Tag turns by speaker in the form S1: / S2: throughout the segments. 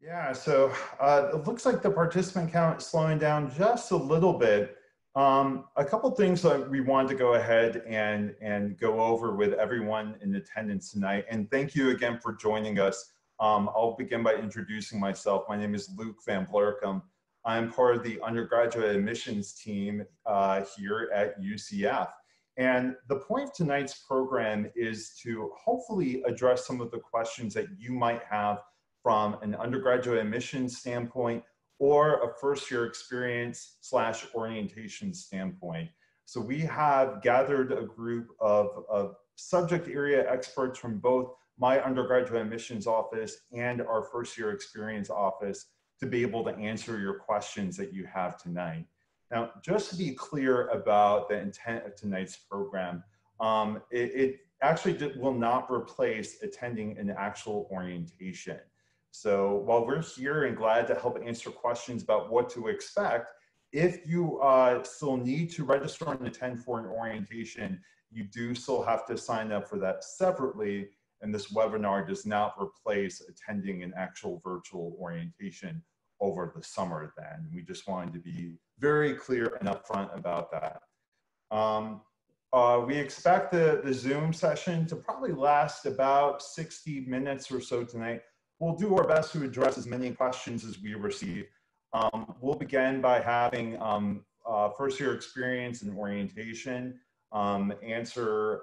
S1: Yeah, so it looks like the participant count is slowing down just a little bit. A couple things that we wanted to go ahead and go over with everyone in attendance tonight. And thank you again for joining us. I'll begin by introducing myself. My name is Luke Van Blerkum. I'm part of the undergraduate admissions team here at UCF. And the point of tonight's program is to hopefully address some of the questions that you might have from an undergraduate admissions standpoint or a first-year experience / orientation standpoint. So we have gathered a group of subject area experts from both my undergraduate admissions office and our first-year experience office to be able to answer your questions that you have tonight. Now, just to be clear about the intent of tonight's program, it actually will not replace attending an actual orientation. So while we're here and glad to help answer questions about what to expect, if you still need to register and attend for an orientation, you do still have to sign up for that separately. And this webinar does not replace attending an actual virtual orientation over the summer then. We just wanted to be very clear and upfront about that. We expect the Zoom session to probably last about 60 minutes or so tonight. We'll do our best to address as many questions as we receive. We'll begin by having first year experience and orientation, answer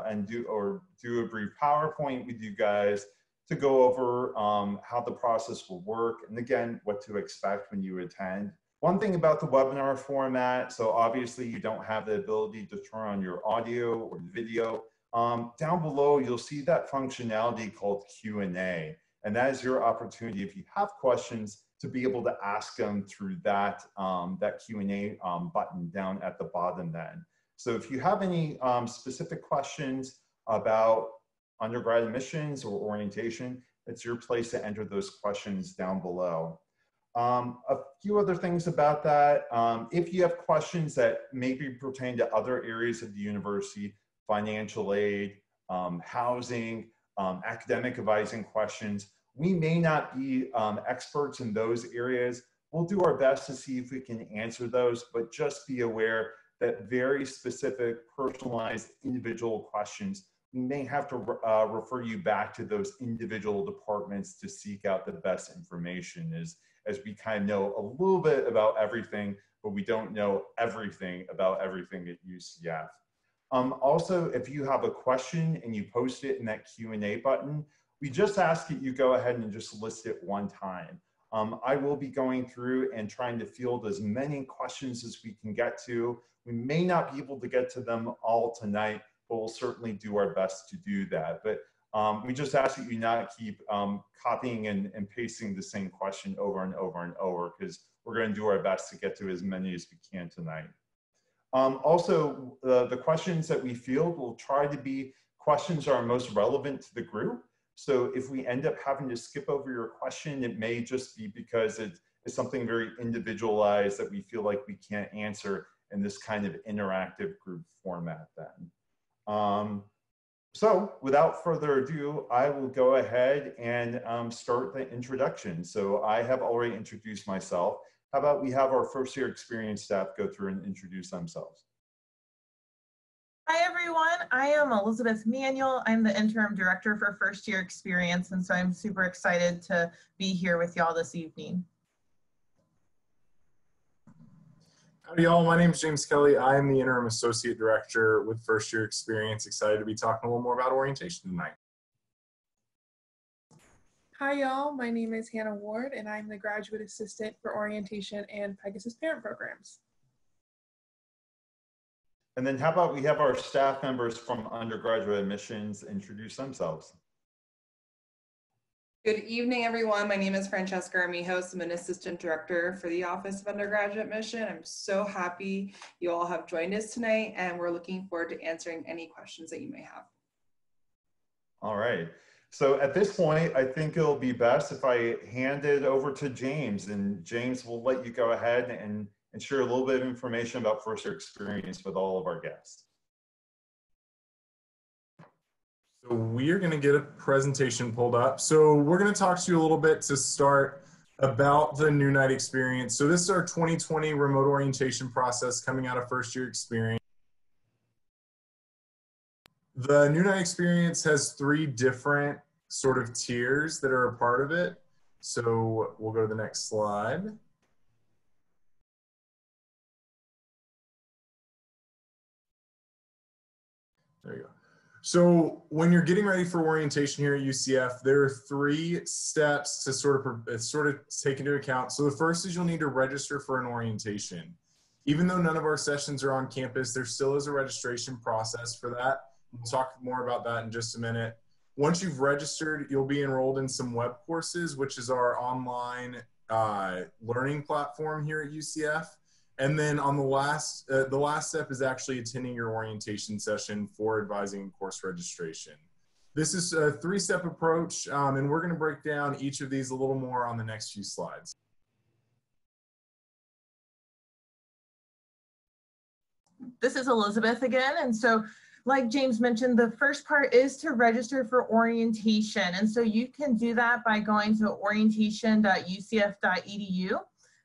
S1: and do a brief PowerPoint with you guys to go over how the process will work and again, what to expect when you attend. One thing about the webinar format, so obviously you don't have the ability to turn on your audio or video. Down below, you'll see that functionality called Q&A. And that is your opportunity, if you have questions, to be able to ask them through that, that Q&A button down at the bottom then. So if you have any specific questions about undergrad admissions or orientation, it's your place to enter those questions down below. A few other things about that. If you have questions that maybe pertain to other areas of the university, financial aid, housing, academic advising questions, we may not be experts in those areas. We'll do our best to see if we can answer those, but just be aware that very specific, personalized, individual questions, we may have to refer you back to those individual departments to seek out the best information as we kind of know a little bit about everything, but we don't know everything about everything at UCF. Also, if you have a question and you post it in that Q&A button, we just ask that you go ahead and just list it one time. I will be going through and trying to field as many questions as we can get to. We may not be able to get to them all tonight, but we'll certainly do our best to do that. But we just ask that you not keep copying and pasting the same question over and over and over, because we're going to do our best to get to as many as we can tonight. Also, the questions that we field will try to be questions that are most relevant to the group. So if we end up having to skip over your question, it may just be because it's something very individualized that we feel like we can't answer in this kind of interactive group format then. So without further ado, I will go ahead and start the introduction. So I have already introduced myself. How about we have our first year experience staff go through and introduce themselves.
S2: Hi everyone, I am Elizabeth Manuel. I'm the interim director for first year experience, and so I'm super excited to be here with y'all this evening.
S3: Howdy y'all, my name is James Kelly. I'm the interim associate director with first year experience. Excited to be talking a little more about orientation tonight.
S4: Hi y'all, my name is Hannah Ward and I'm the graduate assistant for orientation and Pegasus parent programs.
S1: And then how about we have our staff members from undergraduate admissions introduce themselves.
S5: Good evening, everyone. My name is Francesca Armijos. I'm an assistant director for the Office of Undergraduate Admission. I'm so happy you all have joined us tonight, and we're looking forward to answering any questions that you may have.
S1: All right. So at this point, I think it'll be best if I hand it over to James, and James will let you go ahead and share a little bit of information about first year experience with all of our guests.
S3: So we are going to get a presentation pulled up. So we're going to talk to you a little bit to start about the New Night experience. So this is our 2020 remote orientation process coming out of first year experience. The New Night experience has 3 different sort of tiers that are a part of it. So we'll go to the next slide. There you go. So when you're getting ready for orientation here at UCF, there are 3 steps to sort of take into account. So the first is you'll need to register for an orientation. Even though none of our sessions are on campus, there still is a registration process for that. We'll talk more about that in just a minute. Once you've registered, you'll be enrolled in some web courses, which is our online learning platform here at UCF. And then on the last step is actually attending your orientation session for advising course registration. This is a 3-step approach, and we're going to break down each of these a little more on the next few slides.
S2: This is Elizabeth again. And so like James mentioned, the first part is to register for orientation. And so you can do that by going to orientation.ucf.edu.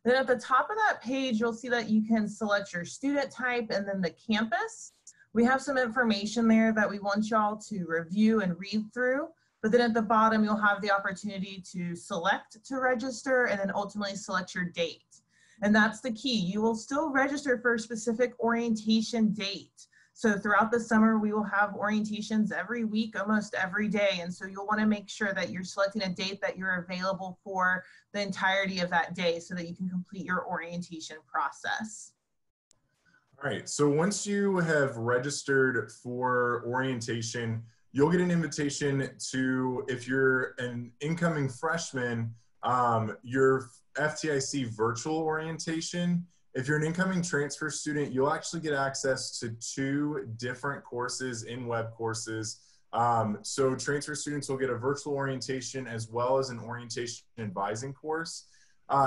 S2: Then at the top of that page, you'll see that you can select your student type and then the campus. We have some information there that we want y'all to review and read through. But then at the bottom, you'll have the opportunity to select to register and then ultimately select your date. And that's the key. You will still register for a specific orientation date. So throughout the summer, we will have orientations every week, almost every day. And so you'll want to make sure that you're selecting a date that you're available for the entirety of that day so that you can complete your orientation process.
S3: All right, so once you have registered for orientation, you'll get an invitation to, if you're an incoming freshman, your FTIC virtual orientation. If you're an incoming transfer student, you'll actually get access to 2 different courses in web courses. So transfer students will get a virtual orientation as well as an orientation advising course.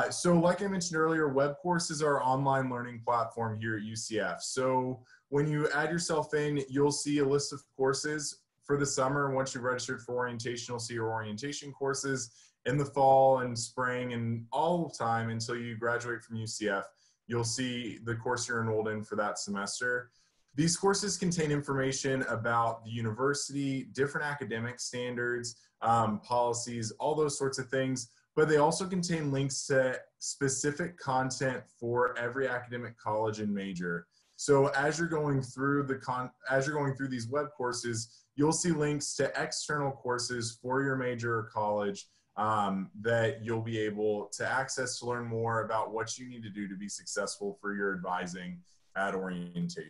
S3: So like I mentioned earlier, web courses are our online learning platform here at UCF. So when you add yourself in, you'll see a list of courses for the summer. Once you've registered for orientation, you'll see your orientation courses in the fall and spring and all the time until you graduate from UCF. You'll see the course you're enrolled in for that semester. These courses contain information about the university, different academic standards, policies, all those sorts of things, but they also contain links to specific content for every academic college and major. So as you're going through these web courses, you'll see links to external courses for your major or college that you'll be able to access to learn more about what you need to do to be successful for your advising at orientation.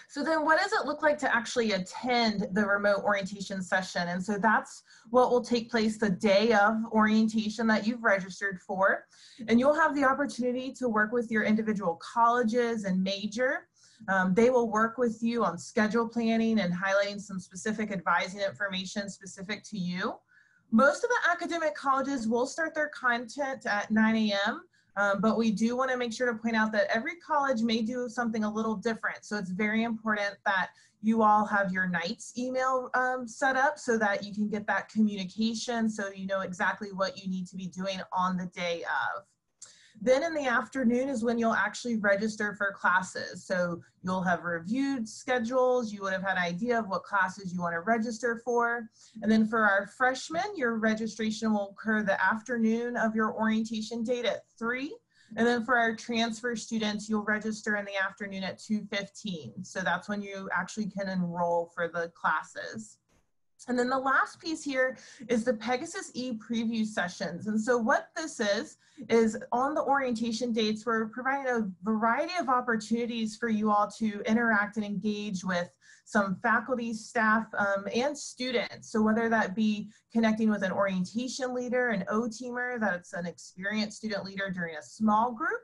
S2: So then what does it look like to actually attend the remote orientation session? And so that's what will take place the day of orientation that you've registered for. And you'll have the opportunity to work with your individual colleges and major. They will work with you on schedule planning and highlighting some specific advising information specific to you. Most of the academic colleges will start their content at 9 a.m. But we do want to make sure to point out that every college may do something a little different. So it's very important that you all have your Knights email set up so that you can get that communication so you know exactly what you need to be doing on the day of. Then in the afternoon is when you'll actually register for classes. So you'll have reviewed schedules, you would have had an idea of what classes you want to register for. And then for our freshmen, your registration will occur the afternoon of your orientation date at 3. And then for our transfer students, you'll register in the afternoon at 2:15. So that's when you actually can enroll for the classes. And then the last piece here is the Pegasus e-preview sessions. And so what this is on the orientation dates, we're providing a variety of opportunities for you all to interact and engage with some faculty, staff, and students. So whether that be connecting with an orientation leader, an O-teamer, that's an experienced student leader during a small group,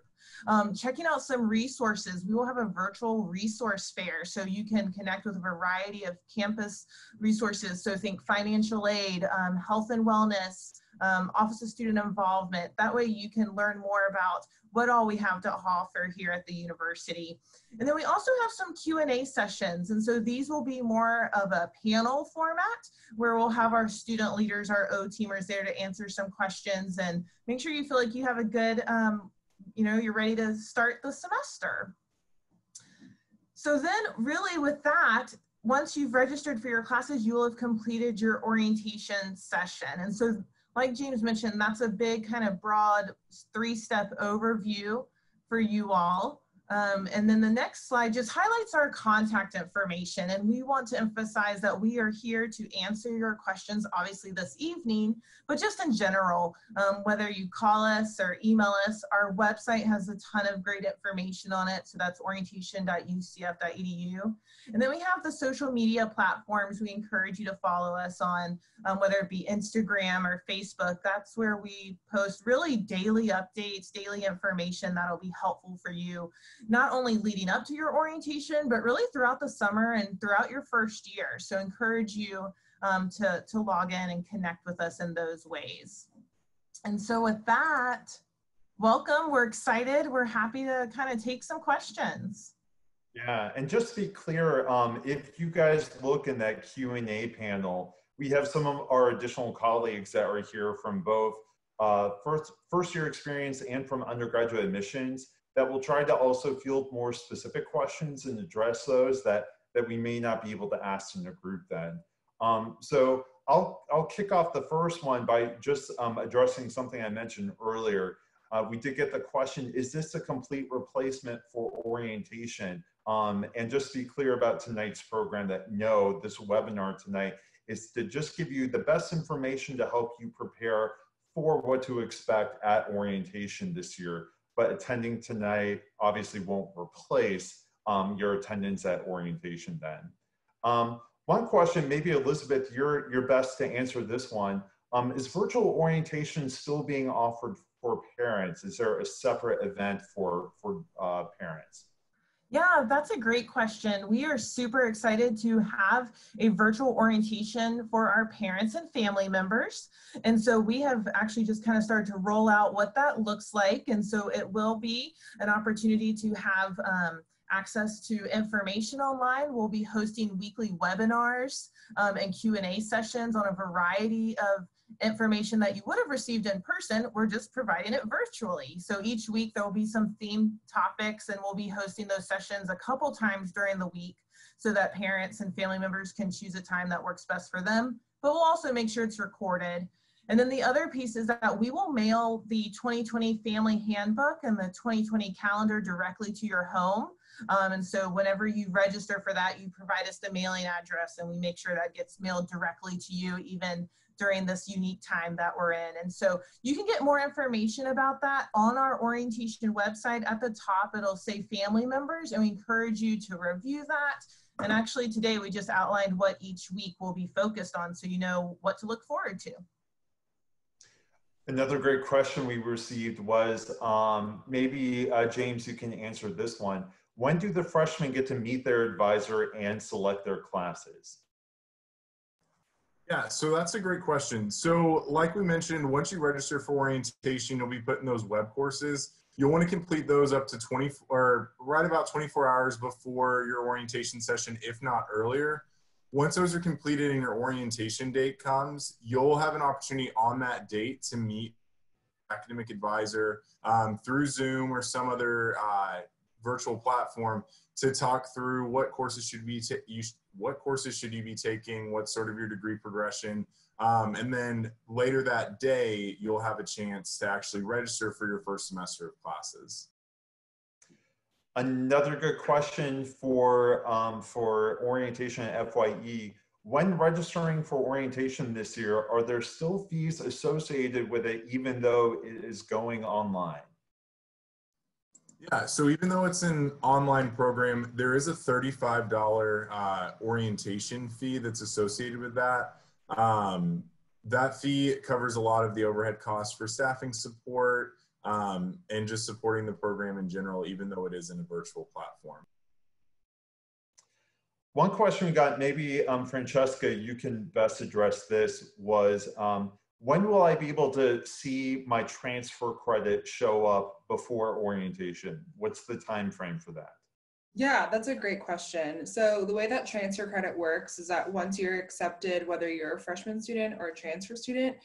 S2: checking out some resources. We will have a virtual resource fair so you can connect with a variety of campus resources. So think financial aid, health and wellness, Office of Student Involvement. That way you can learn more about what all we have to offer here at the university. And then we also have some Q&A sessions. And so these will be more of a panel format where we'll have our student leaders, our O-teamers there to answer some questions and make sure you feel like you have a good, you're ready to start the semester. So then really with that, once you've registered for your classes, you will have completed your orientation session. And so like James mentioned, that's a big kind of broad 3-step overview for you all. And then the next slide just highlights our contact information. And we want to emphasize that we are here to answer your questions, obviously this evening, but just in general, whether you call us or email us, our website has a ton of great information on it. So that's orientation.ucf.edu. And then we have the social media platforms we encourage you to follow us on, whether it be Instagram or Facebook. That's where we post really daily updates, daily information that'll be helpful for you, not only leading up to your orientation, but really throughout the summer and throughout your first year. So encourage you to log in and connect with us in those ways. And so with that, welcome, we're excited. We're happy to kind of take some questions.
S1: Yeah, and just to be clear, if you guys look in that Q&A panel, we have some of our additional colleagues that are here from both first year experience and from undergraduate admissions that will try to also field more specific questions and address those that we may not be able to ask in a group then. So I'll kick off the first one by just addressing something I mentioned earlier. We did get the question, is this a complete replacement for orientation? And just to be clear about tonight's program, that no, this webinar tonight is to just give you the best information to help you prepare for what to expect at orientation this year. But attending tonight obviously won't replace your attendance at orientation then. One question, maybe Elizabeth, you're best to answer this one. Is virtual orientation still being offered for parents? Is there a separate event for parents?
S2: Yeah, that's a great question. We are super excited to have a virtual orientation for our parents and family members. And so we have actually just kind of started to roll out what that looks like. And so it will be an opportunity to have access to information online. We'll be hosting weekly webinars and Q&A sessions on a variety of information that you would have received in person. We're just providing it virtually. So each week there will be some theme topics, and we'll be hosting those sessions a couple times during the week so that parents and family members can choose a time that works best for them. But we'll also make sure it's recorded. And then the other piece is that we will mail the 2020 Family Handbook and the 2020 calendar directly to your home. And so whenever you register for that, you provide us the mailing address, and we make sure that gets mailed directly to you, even during this unique time that we're in. And so you can get more information about that on our orientation website. At the top, it'll say family members, and we encourage you to review that. And actually today we just outlined what each week will be focused on, so you know what to look forward to.
S1: Another great question we received was, maybe James, you can answer this one. When do the freshmen get to meet their advisor and select their classes?
S3: Yeah, so that's a great question. So like we mentioned, once you register for orientation, you'll be put in those web courses. You'll want to complete those up to right about 24 hours before your orientation session, if not earlier. Once those are completed and your orientation date comes, you'll have an opportunity on that date to meet academic advisor through Zoom or some other virtual platform to talk through what courses should you be taking, what sort of your degree progression, and then later that day you'll have a chance to actually register for your first semester of classes.
S1: Another good question for orientation at FYE. When registering for orientation this year, are there still fees associated with it even though it is going online?
S3: Yeah, so even though it's an online program, there is a $35 orientation fee that's associated with that. That fee covers a lot of the overhead costs for staffing support and just supporting the program in general, even though it is in a virtual platform.
S1: One question we got, maybe Francesca, you can best address this, was When will I be able to see my transfer credit show up before orientation? What's the time frame for that?
S5: Yeah, that's a great question. So the way that transfer credit works is that once you're accepted, whether you're a freshman student or a transfer student,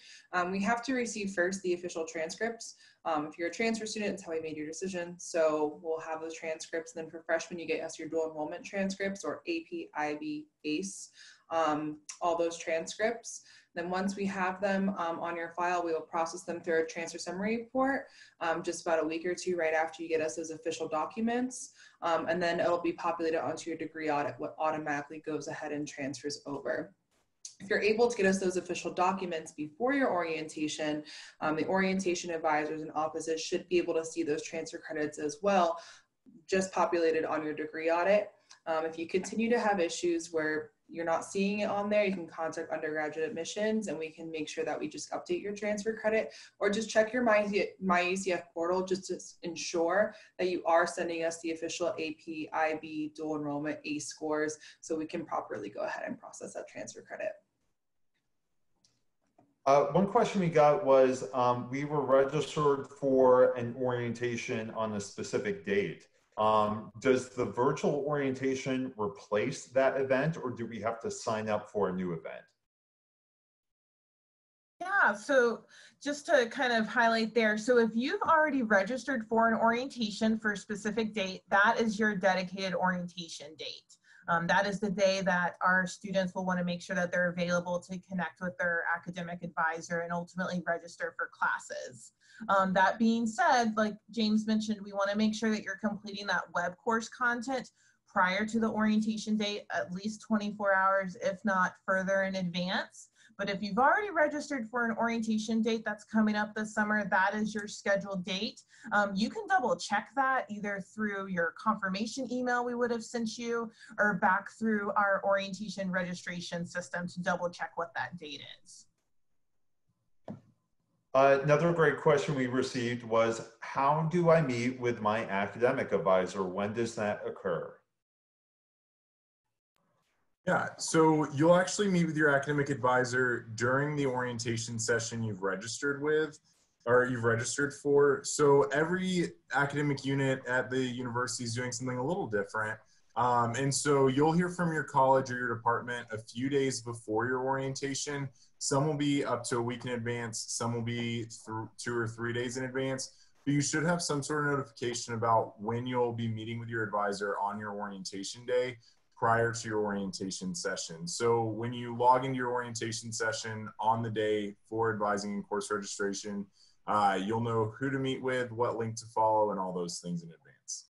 S5: we have to receive first the official transcripts. If you're a transfer student, it's how we made your decision. So we'll have those transcripts. Then for freshmen, you get your dual enrollment transcripts or AP, IB, ACE, all those transcripts. Then once we have them on your file, we will process them through a transfer summary report just about a week or two right after you get us those official documents. And then it'll be populated onto your degree audit, what automatically goes ahead and transfers over. If you're able to get us those official documents before your orientation, the orientation advisors and offices should be able to see those transfer credits as well, just populated on your degree audit. If you continue to have issues where you're not seeing it on there, you can contact Undergraduate Admissions and we can make sure that we just update your transfer credit, or just check your My UCF portal just to ensure that you are sending us the official AP, IB, dual enrollment, ACE scores, so we can properly go ahead and process that transfer credit.
S1: One question we got was, we were registered for an orientation on a specific date. Does the virtual orientation replace that event, or do we have to sign up for a new event?
S2: Yeah, so just to kind of highlight there, so if you've already registered for an orientation for a specific date, that is your dedicated orientation date. That is the day that our students will want to make sure that they're available to connect with their academic advisor and ultimately register for classes. That being said, like James mentioned, we want to make sure that you're completing that web course content prior to the orientation date, at least 24 hours, if not further in advance. But if you've already registered for an orientation date that's coming up this summer, that is your scheduled date. You can double check that either through your confirmation email we would have sent you, or back through our orientation registration system to double check what that date is.
S1: Another great question we received was, how do I meet with my academic advisor? When does that occur?
S3: Yeah, so you'll actually meet with your academic advisor during the orientation session you've registered with, or you've registered for. So every academic unit at the university is doing something a little different. And so you'll hear from your college or your department a few days before your orientation. Some will be up to a week in advance, some will be 2 or 3 days in advance. But you should have some sort of notification about when you'll be meeting with your advisor on your orientation day prior to your orientation session. So when you log into your orientation session on the day for advising and course registration, you'll know who to meet with, what link to follow, and all those things in advance.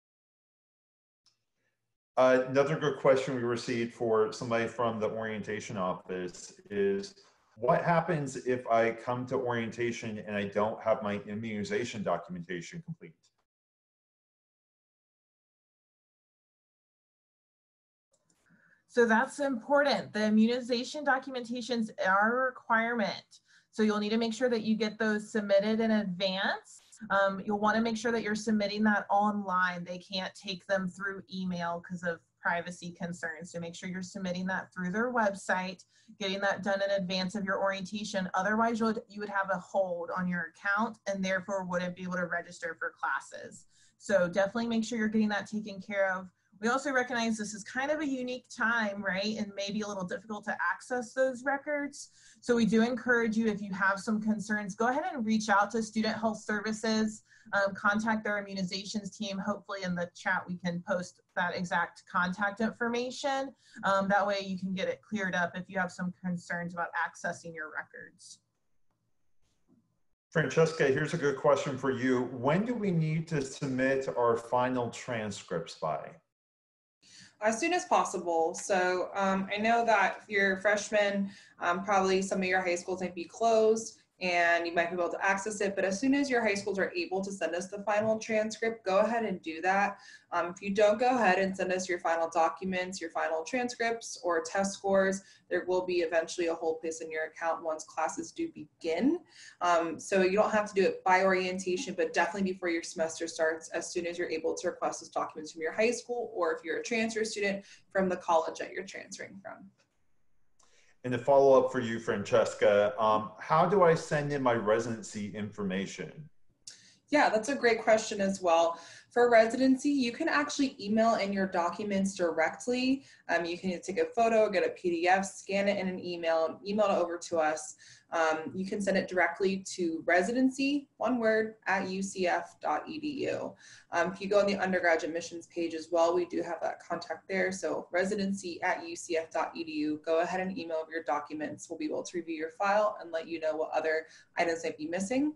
S1: Another good question we received for somebody from the orientation office is, what happens if I come to orientation and I don't have my immunization documentation complete?
S2: So that's important. The immunization documentations are a requirement. So you'll need to make sure that you get those submitted in advance. You'll want to make sure that you're submitting that online. They can't take them through email because of privacy concerns. So make sure you're submitting that through their website, getting that done in advance of your orientation. Otherwise, you would have a hold on your account and therefore wouldn't be able to register for classes. So definitely make sure you're getting that taken care of. We also recognize this is kind of a unique time, right? And maybe a little difficult to access those records. So we do encourage you, if you have some concerns, go ahead and reach out to Student Health Services, contact their immunizations team. Hopefully in the chat, we can post that exact contact information. That way you can get it cleared up if you have some concerns about accessing your records.
S1: Francesca, here's a good question for you. When do we need to submit our final transcripts by?
S5: As soon as possible. So I know that if you're a freshman, probably some of your high schools might be closed and you might be able to access it, but as soon as your high schools are able to send us the final transcript, go ahead and do that. If you don't go ahead and send us your final documents, your final transcripts or test scores, there will be eventually a hold place in your account once classes do begin. So you don't have to do it by orientation, but definitely before your semester starts, as soon as you're able to request those documents from your high school, or if you're a transfer student, from the college that you're transferring from.
S1: And a follow-up for you, Francesca, how do I send in my residency information?
S5: Yeah, that's a great question as well. For residency, you can actually email in your documents directly. You can take a photo, get a PDF, scan it in an email it over to us. You can send it directly to residency, one word, at ucf.edu. If you go on the undergraduate admissions page as well, we do have that contact there. So residency@ucf.edu, go ahead and email over your documents. We'll be able to review your file and let you know what other items might be missing.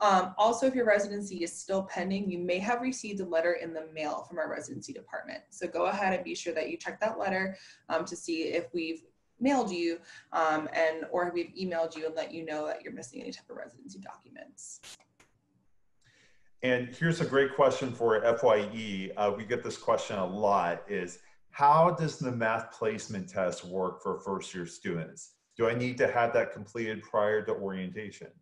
S5: Also, if your residency is still pending, you may have received a letter in the mail from our residency department. So go ahead and be sure that you check that letter to see if we've mailed you or if we've emailed you and let you know that you're missing any type of residency documents.
S1: And here's a great question for FYE. We get this question a lot is, how does the math placement test work for first-year students? Do I need to have that completed prior to orientation?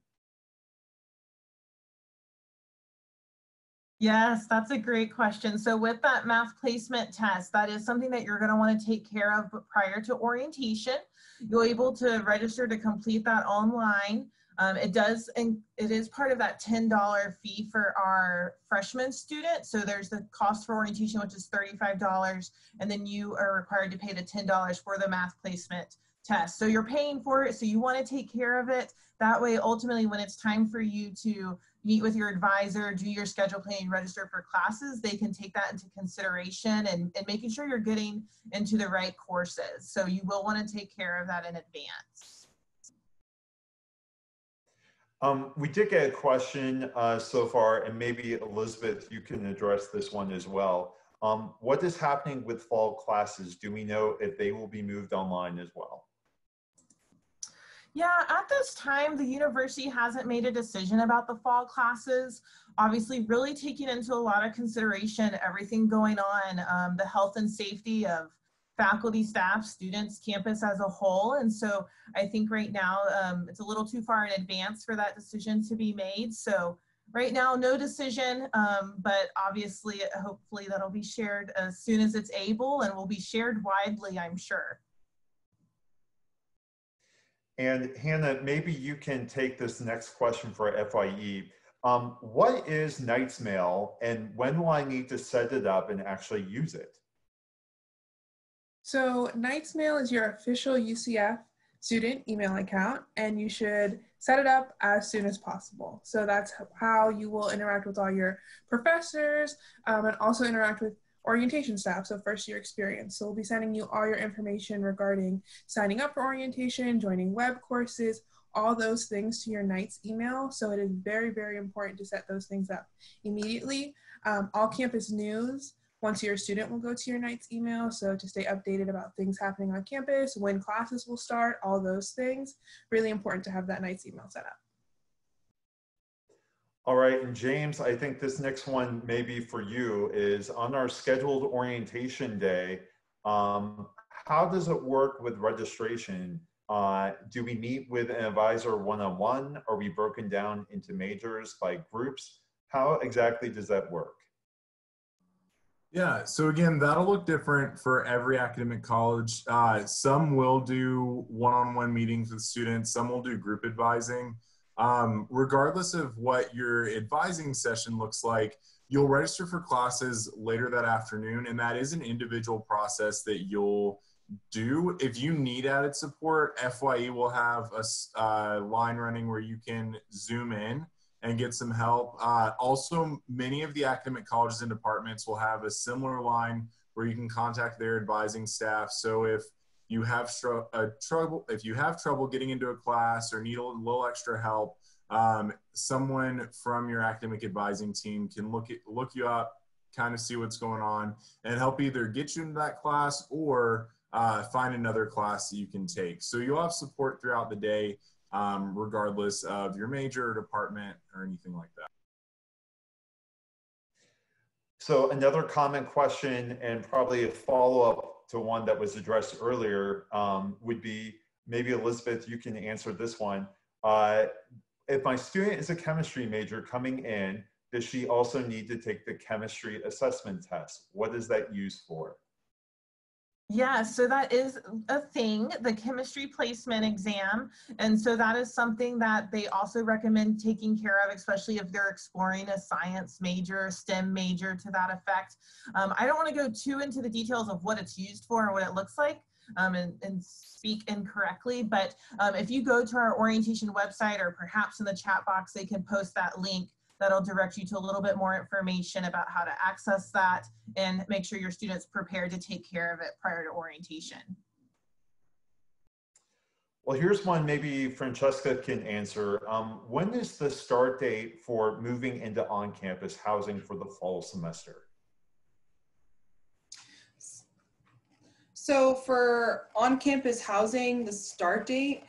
S2: Yes, that's a great question. So with that math placement test, that is something that you're going to want to take care of prior to orientation. You'll be able to register to complete that online. It is part of that $10 fee for our freshman students. So there's the cost for orientation, which is $35, and then you are required to pay the $10 for the math placement test. So you're paying for it, so you want to take care of it. That way, ultimately, when it's time for you to meet with your advisor, do your schedule planning, register for classes, they can take that into consideration and making sure you're getting into the right courses. So you will want to take care of that in advance.
S1: We did get a question so far, and maybe Elizabeth, you can address this one as well. What is happening with fall classes? Do we know if they will be moved online as well?
S2: Yeah, at this time, the university hasn't made a decision about the fall classes. Obviously, really taking into a lot of consideration everything going on, the health and safety of faculty, staff, students, campus as a whole. And so I think right now it's a little too far in advance for that decision to be made. So right now, no decision, but obviously, hopefully that'll be shared as soon as it's able and will be shared widely, I'm sure.
S1: And Hannah, maybe you can take this next question for FIE. What is Knights Mail and when will I need to set it up and actually use it?
S4: So Knights Mail is your official UCF student email account, and you should set it up as soon as possible. So that's how you will interact with all your professors and also interact with orientation staff, so first year experience. So we'll be sending you all your information regarding signing up for orientation, joining web courses, all those things to your Knights email. So it is very, very important to set those things up immediately. All campus news, once you're a student, will go to your Knights email. So to stay updated about things happening on campus, when classes will start, all those things, really important to have that Knights email set up.
S1: All right, and James, I think this next one may be for you, is on our scheduled orientation day, how does it work with registration? Do we meet with an advisor one-on-one? Are we broken down into majors by groups? How exactly does that work?
S3: Yeah, so again, that'll look different for every academic college. Some will do one-on-one meetings with students, some will do group advising. Regardless of what your advising session looks like, you'll register for classes later that afternoon, and that is an individual process that you'll do. If you need added support, FYE will have a line running where you can Zoom in and get some help. Also, many of the academic colleges and departments will have a similar line where you can contact their advising staff. So if you have trouble getting into a class or need a little extra help, someone from your academic advising team can look you up, kind of see what's going on, and help either get you into that class or find another class that you can take. So you'll have support throughout the day, regardless of your major or department or anything like that.
S1: So another common question, and probably a follow-up to one that was addressed earlier, would be, maybe Elizabeth, you can answer this one. If my student is a chemistry major coming in, does she also need to take the chemistry assessment test? What is that used for?
S2: Yeah, so that is a thing, the chemistry placement exam. And so that is something that they also recommend taking care of, especially if they're exploring a science major, STEM major to that effect. I don't want to go too into the details of what it's used for and what it looks like and speak incorrectly, but if you go to our orientation website, or perhaps in the chat box, they can post that link that'll direct you to a little bit more information about how to access that and make sure your students prepared to take care of it prior to orientation.
S1: Well, here's one maybe Francesca can answer. When is the start date for moving into on-campus housing for the fall semester?
S5: So for on-campus housing, the start date,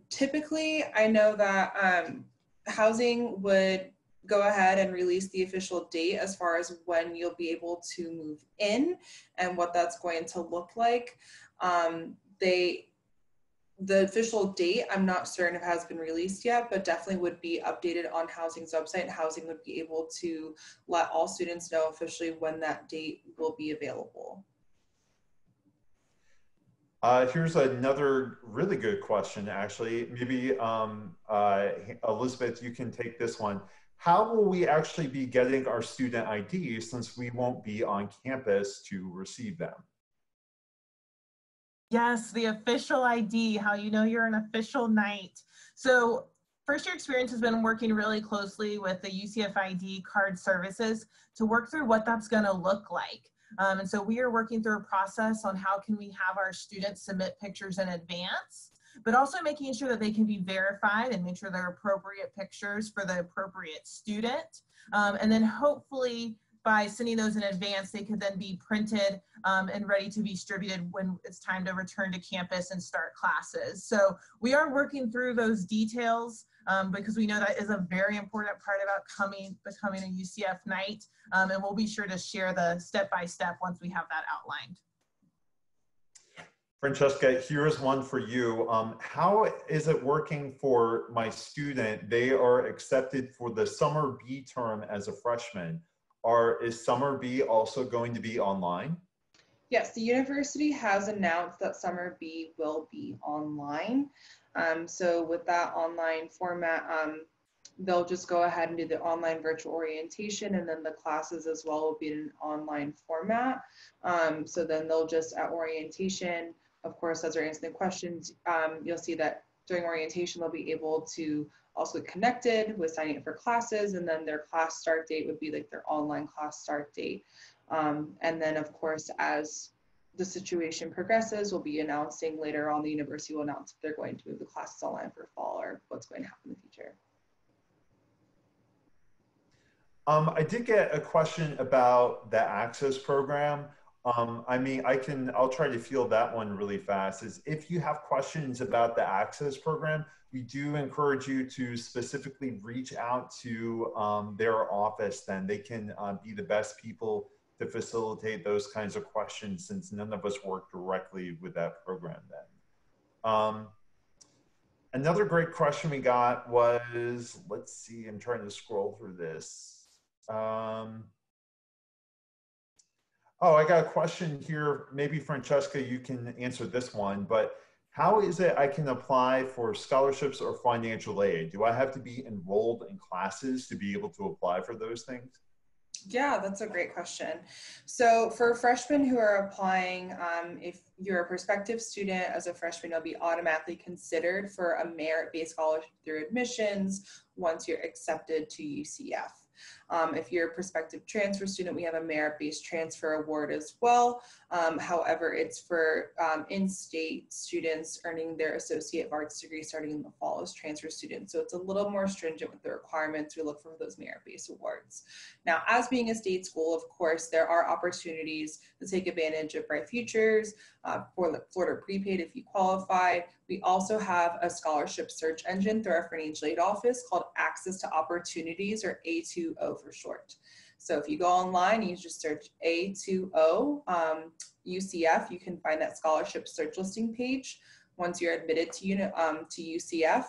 S5: typically I know that housing would go ahead and release the official date as far as when you'll be able to move in and what that's going to look like. The official date, I'm not certain if it has been released yet, but definitely would be updated on Housing's website, and Housing would be able to let all students know officially when that date will be available.
S1: Here's another really good question, actually. Maybe Elizabeth, you can take this one. How will we actually be getting our student IDs since we won't be on campus to receive them?
S2: Yes, the official ID, how you know you're an official Knight. So First Year Experience has been working really closely with the UCF ID card services to work through what that's going to look like. And so we are working through a process on how can we have our students submit pictures in advance, but also making sure that they can be verified and make sure they're appropriate pictures for the appropriate student. And then hopefully by sending those in advance, they could then be printed and ready to be distributed when it's time to return to campus and start classes. So we are working through those details because we know that is a very important part about becoming a UCF Knight. And we'll be sure to share the step-by-step once we have that outlined.
S1: Francesca, here's one for you. How is it working for my student? They are accepted for the summer B term as a freshman. Is summer B also going to be online?
S5: Yes, the university has announced that summer B will be online. So with that online format, they'll just go ahead and do the online virtual orientation, and then the classes as well will be in an online format. So then they'll just at orientation, of course, as they're answering the questions, you'll see that during orientation, they'll be able to also get connected with signing up for classes, and then their class start date would be like their online class start date. And then of course, as the situation progresses, we'll be announcing later on, the university will announce if they're going to move the classes online for fall or what's going to happen in the future.
S1: I did get a question about the Access program. I mean, I'll try to field that one really fast. Is if you have questions about the Access program, we do encourage you to specifically reach out to their office. Then they can be the best people to facilitate those kinds of questions, since none of us work directly with that program then. Another great question we got was, let's see, I'm trying to scroll through this. Oh, I got a question here. Maybe Francesca, you can answer this one, but how is it I can apply for scholarships or financial aid? Do I have to be enrolled in classes to be able to apply for those things?
S5: Yeah, that's a great question. So for freshmen who are applying, if you're a prospective student as a freshman, you'll be automatically considered for a merit-based scholarship through admissions once you're accepted to UCF. If you're a prospective transfer student, we have a merit-based transfer award as well. However, it's for in-state students earning their Associate of Arts degree starting in the fall as transfer students. So it's a little more stringent with the requirements we look for those merit-based awards. Now, as being a state school, of course, there are opportunities to take advantage of Bright Futures, for Florida Prepaid if you qualify. We also have a scholarship search engine through our financial aid office called Access to Opportunities, or A2O for short. So if you go online and you just search A2O UCF, you can find that scholarship search listing page once you're admitted to UCF.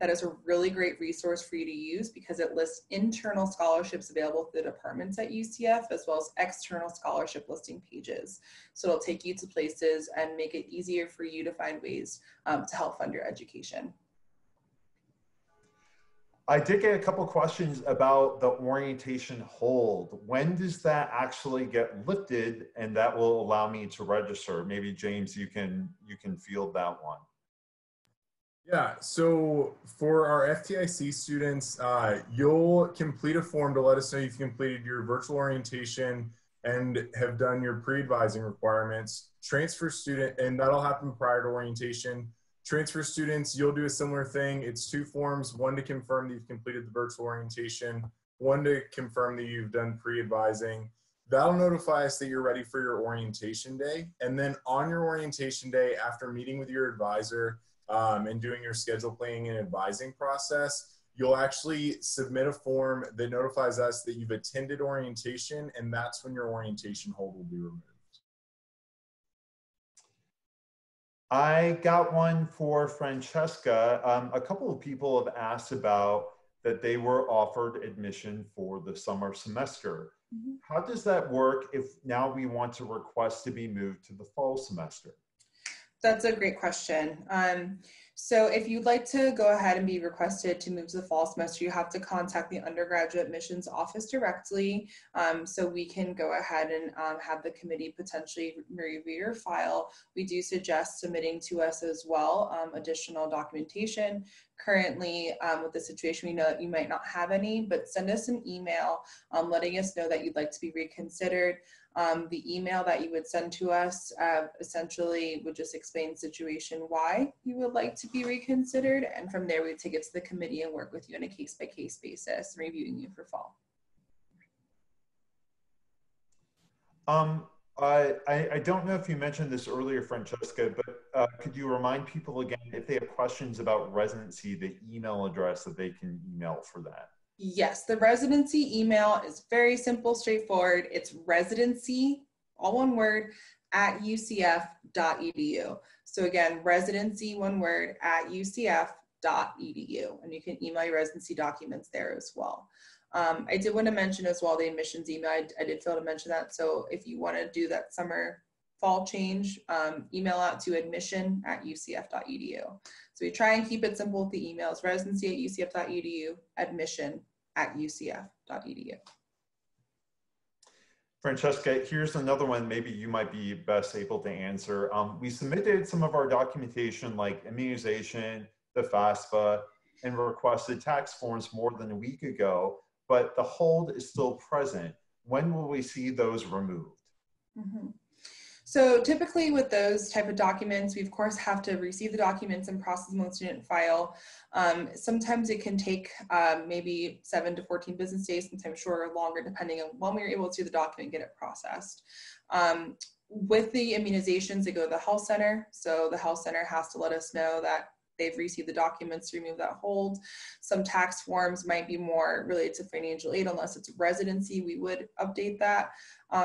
S5: That is a really great resource for you to use because it lists internal scholarships available through the departments at UCF, as well as external scholarship listing pages. So it'll take you to places and make it easier for you to find ways to help fund your education.
S1: I did get a couple questions about the orientation hold. When does that actually get lifted and that will allow me to register? Maybe James, you can field that one.
S3: Yeah, so for our FTIC students, you'll complete a form to let us know you've completed your virtual orientation and have done your pre-advising requirements. Transfer student, and that'll happen prior to orientation. Transfer students, you'll do a similar thing. It's 2 forms, one to confirm that you've completed the virtual orientation, one to confirm that you've done pre-advising. That'll notify us that you're ready for your orientation day. And then on your orientation day, after meeting with your advisor and doing your schedule planning and advising process, you'll actually submit a form that notifies us that you've attended orientation, and that's when your orientation hold will be removed.
S1: I got one for Francesca. A couple of people have asked about that they were offered admission for the summer semester. Mm-hmm. How does that work if now we want to request to be moved to the fall semester?
S5: That's a great question. So if you'd like to go ahead and be requested to move to the fall semester, you have to contact the undergraduate admissions office directly. So we can go ahead and have the committee potentially review your file. We do suggest submitting to us as well additional documentation. Currently, with the situation, we know that you might not have any, but send us an email letting us know that you'd like to be reconsidered. The email that you would send to us essentially would just explain the situation why you would like to be reconsidered, and from there we'd take it to the committee and work with you on a case-by-case basis, reviewing you for fall.
S1: I don't know if you mentioned this earlier, Francesca, but could you remind people again, if they have questions about residency, the email address that they can email for that?
S5: Yes, the residency email is very simple, straightforward. It's residency, all one word, at ucf.edu. So again, residency, one word, at ucf.edu. And you can email your residency documents there as well. I did want to mention as well the admissions email. I did fail to mention that. So if you want to do that summer fall change, email out to admission@ucf.edu. So we try and keep it simple with the emails: residency@ucf.edu, admission@ucf.edu.
S1: Francesca, here's another one maybe you might be best able to answer. We submitted some of our documentation like immunization, the FAFSA, and requested tax forms more than a week ago, but the hold is still present. When will we see those removed? Mm-hmm.
S5: So typically with those type of documents, we of course have to receive the documents and process them on the student file. Sometimes it can take maybe 7 to 14 business days, sometimes shorter or longer, depending on when we were able to see the document and get it processed. With the immunizations, they go to the health center. So the health center has to let us know that they've received the documents to remove that hold. Some tax forms might be more related to financial aid. Unless it's residency, we would update that.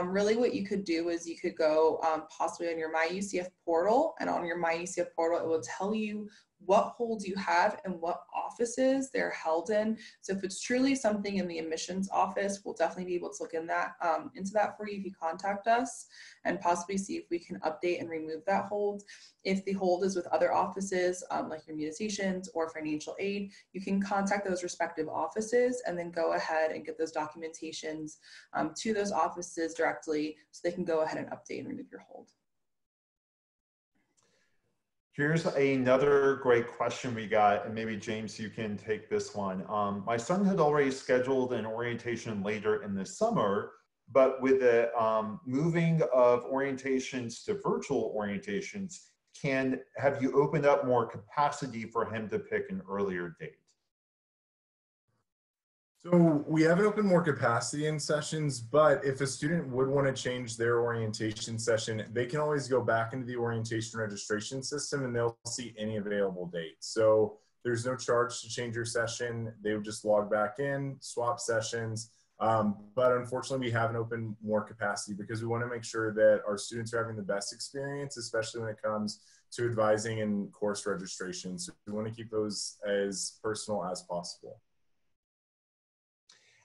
S5: Really what you could do is you could go possibly on your MyUCF portal, and on your MyUCF portal, it will tell you what holds you have and what offices they're held in. So if it's truly something in the admissions office, we'll definitely be able to look in that, into that for you if you contact us, and possibly see if we can update and remove that hold. If the hold is with other offices, like your Immunizations or financial aid, you can contact those respective offices and then go ahead and get those documentations to those offices directly so they can go ahead and update and remove your hold.
S1: Here's another great question we got, and maybe James, you can take this one. My son had already scheduled an orientation later in the summer, but with the moving of orientations to virtual orientations, have you opened up more capacity for him to pick an earlier date?
S3: So we haven't opened more capacity in sessions, but if a student would want to change their orientation session, they can always go back into the orientation registration system and they'll see any available dates. So there's no charge to change your session. They would just log back in, swap sessions. But unfortunately, we haven't opened more capacity because we want to make sure that our students are having the best experience, especially when it comes to advising and course registration. So we want to keep those as personal as possible.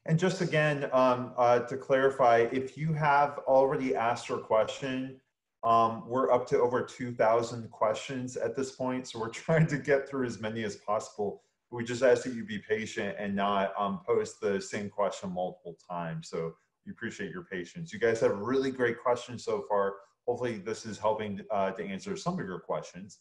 S1: And just again, to clarify, if you have already asked your question, we're up to over 2,000 questions at this point. So we're trying to get through as many as possible. We just ask that you be patient and not post the same question multiple times. So we appreciate your patience. You guys have really great questions so far. Hopefully this is helping to answer some of your questions.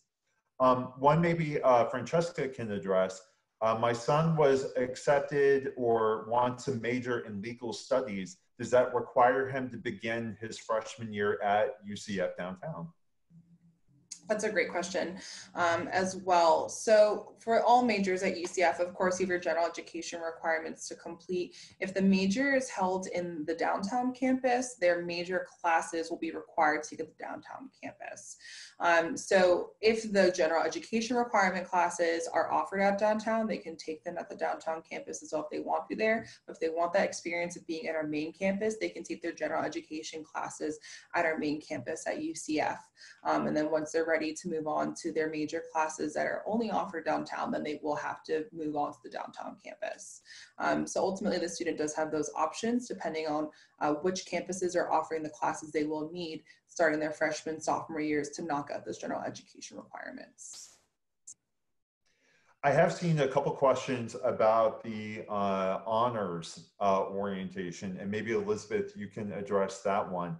S1: One maybe Francesca can address. My son was accepted or wants to major in legal studies. Does that require him to begin his freshman year at UCF downtown?
S5: That's a great question as well. So for all majors at UCF, of course, you have your general education requirements to complete. If the major is held in the downtown campus, their major classes will be required to get the downtown campus. So if the general education requirement classes are offered at downtown, they can take them at the downtown campus as well if they want to there. But if they want that experience of being at our main campus, they can take their general education classes at our main campus at UCF. And then once they're ready to move on to their major classes that are only offered downtown, then they will have to move on to the downtown campus. So ultimately the student does have those options depending on which campuses are offering the classes they will need starting their freshman, sophomore years to knock out those general education requirements.
S1: I have seen a couple questions about the honors orientation, and maybe Elizabeth, you can address that one.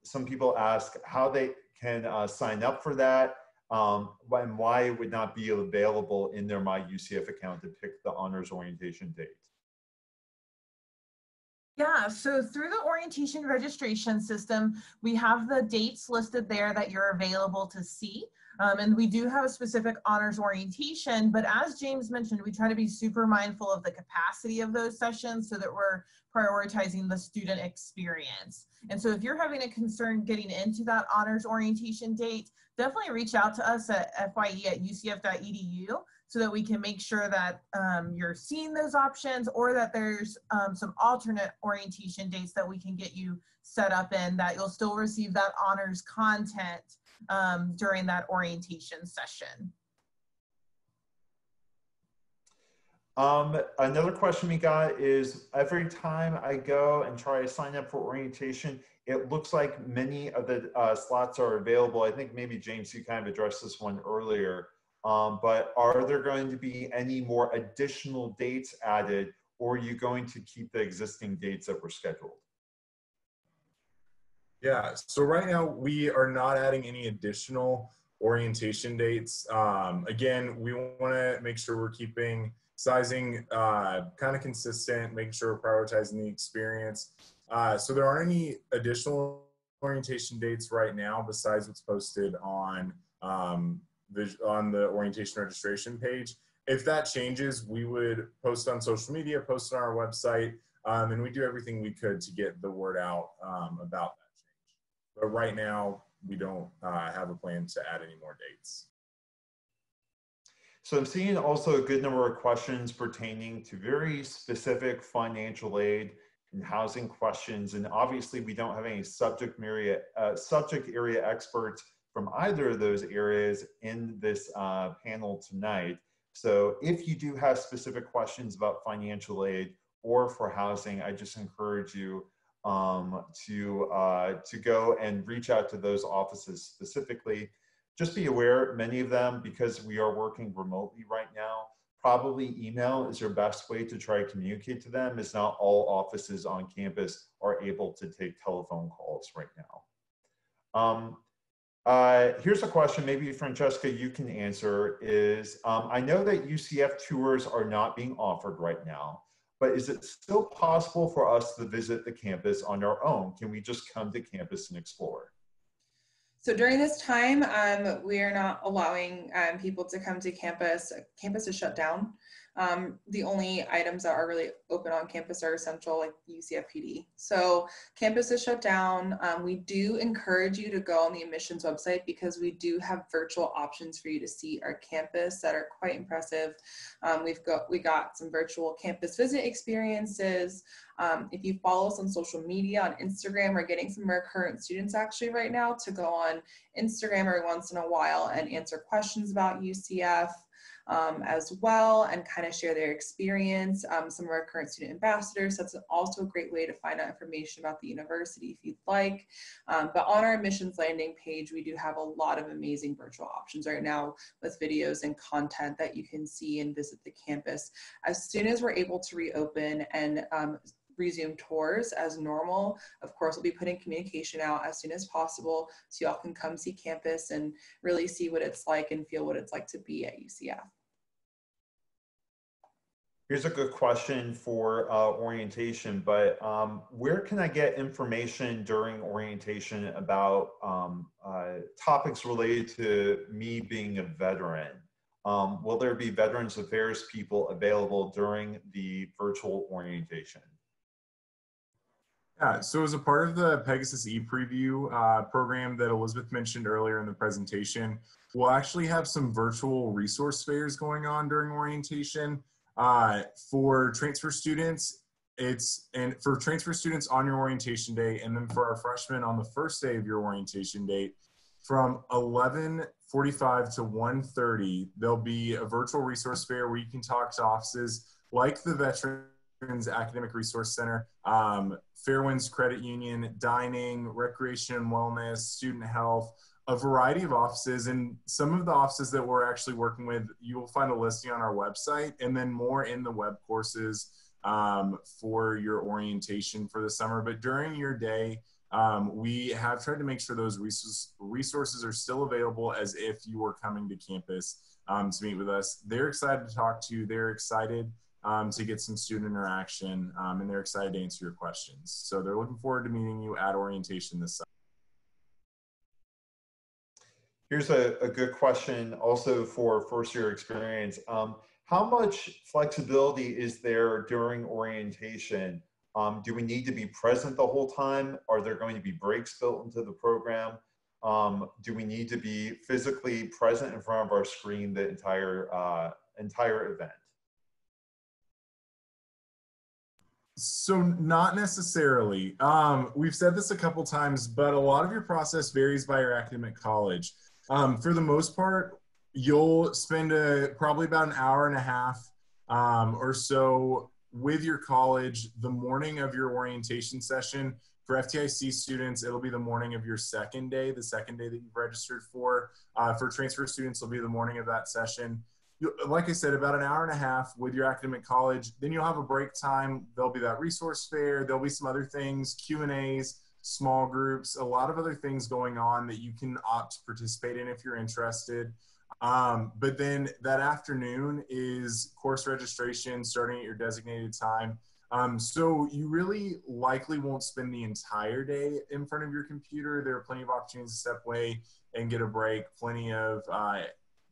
S1: Some people ask how they can sign up for that and why it would not be available in their My UCF account to pick the honors orientation date.
S2: Yeah, so through the orientation registration system, we have the dates listed there that you're available to see. And we do have a specific honors orientation, but as James mentioned, we try to be super mindful of the capacity of those sessions so that we're prioritizing the student experience. And so if you're having a concern getting into that honors orientation date, definitely reach out to us at fye@ucf.edu so that we can make sure that you're seeing those options or that there's some alternate orientation dates that we can get you set up in that you'll still receive that honors content during that orientation session.
S1: Another question we got is, every time I go and try to sign up for orientation, it looks like many of the slots are available. I think maybe James, you kind of addressed this one earlier, but are there going to be any more additional dates added, or are you going to keep the existing dates that were scheduled?
S3: Yeah, so right now we are not adding any additional orientation dates. Again, we want to make sure we're keeping sizing kind of consistent, making sure we're prioritizing the experience. So there aren't any additional orientation dates right now besides what's posted on the orientation registration page. If that changes, we would post on social media, post on our website, and we do everything we could to get the word out about that. But right now, we don't have a plan to add any more dates.
S1: So I'm seeing also a good number of questions pertaining to very specific financial aid and housing questions. And obviously we don't have any subject area experts from either of those areas in this panel tonight. So if you do have specific questions about financial aid or for housing, I just encourage you to go and reach out to those offices specifically. Just be aware, many of them, because we are working remotely right now, probably email is your best way to try to communicate to them, as not all offices on campus are able to take telephone calls right now. Here's a question, maybe Francesca, you can answer, is I know that UCF tours are not being offered right now, but is it still possible for us to visit the campus on our own? Can we just come to campus and explore?
S5: So during this time, we are not allowing people to come to campus. Campus is shut down. The only items that are really open on campus are essential, like UCF PD. So campus is shut down. We do encourage you to go on the admissions website because we do have virtual options for you to see our campus that are quite impressive. We got some virtual campus visit experiences. If you follow us on social media, on Instagram, we're getting some of our current students actually right now to go on Instagram every once in a while and answer questions about UCF. As well, and kind of share their experience. Some of our current student ambassadors, that's also a great way to find out information about the university if you'd like. But on our admissions landing page, we do have a lot of amazing virtual options right now with videos and content that you can see and visit the campus. As soon as we're able to reopen and resume tours as normal, of course, we'll be putting communication out as soon as possible so y'all can come see campus and really see what it's like and feel what it's like to be at UCF.
S1: Here's a good question for orientation, but where can I get information during orientation about topics related to me being a veteran? Will there be Veterans Affairs people available during the virtual orientation?
S3: Yeah, so as a part of the Pegasus e-preview program that Elizabeth mentioned earlier in the presentation, we'll actually have some virtual resource fairs going on during orientation. For transfer students, for transfer students on your orientation day, and then for our freshmen on the first day of your orientation date, from 11:45 to 1:30, there'll be a virtual resource fair where you can talk to offices like the Veterans Academic Resource Center, Fairwinds Credit Union, dining, recreation and wellness, student health, a variety of offices. And some of the offices that we're actually working with, you will find a listing on our website, and then more in the web courses for your orientation for the summer. But during your day, we have tried to make sure those resources are still available as if you were coming to campus to meet with us. They're excited to talk to you. They're excited to get some student interaction, and they're excited to answer your questions. So they're looking forward to meeting you at orientation this summer.
S1: Here's a good question also for first year experience. How much flexibility is there during orientation? Do we need to be present the whole time? Are there going to be breaks built into the program? Do we need to be physically present in front of our screen the entire event?
S3: So not necessarily. We've said this a couple times, but a lot of your process varies by your academic college. For the most part, you'll spend probably about an hour and a half or so with your college the morning of your orientation session. For FTIC students, it'll be the morning of your second day, the second day that you've registered for. For transfer students, it'll be the morning of that session. Like I said, about an hour and a half with your academic college. Then you'll have a break time. There'll be that resource fair. There'll be some other things, Q&As, small groups, a lot of other things going on that you can opt to participate in if you're interested. But then that afternoon is course registration starting at your designated time. So you really likely won't spend the entire day in front of your computer. There are plenty of opportunities to step away and get a break, plenty of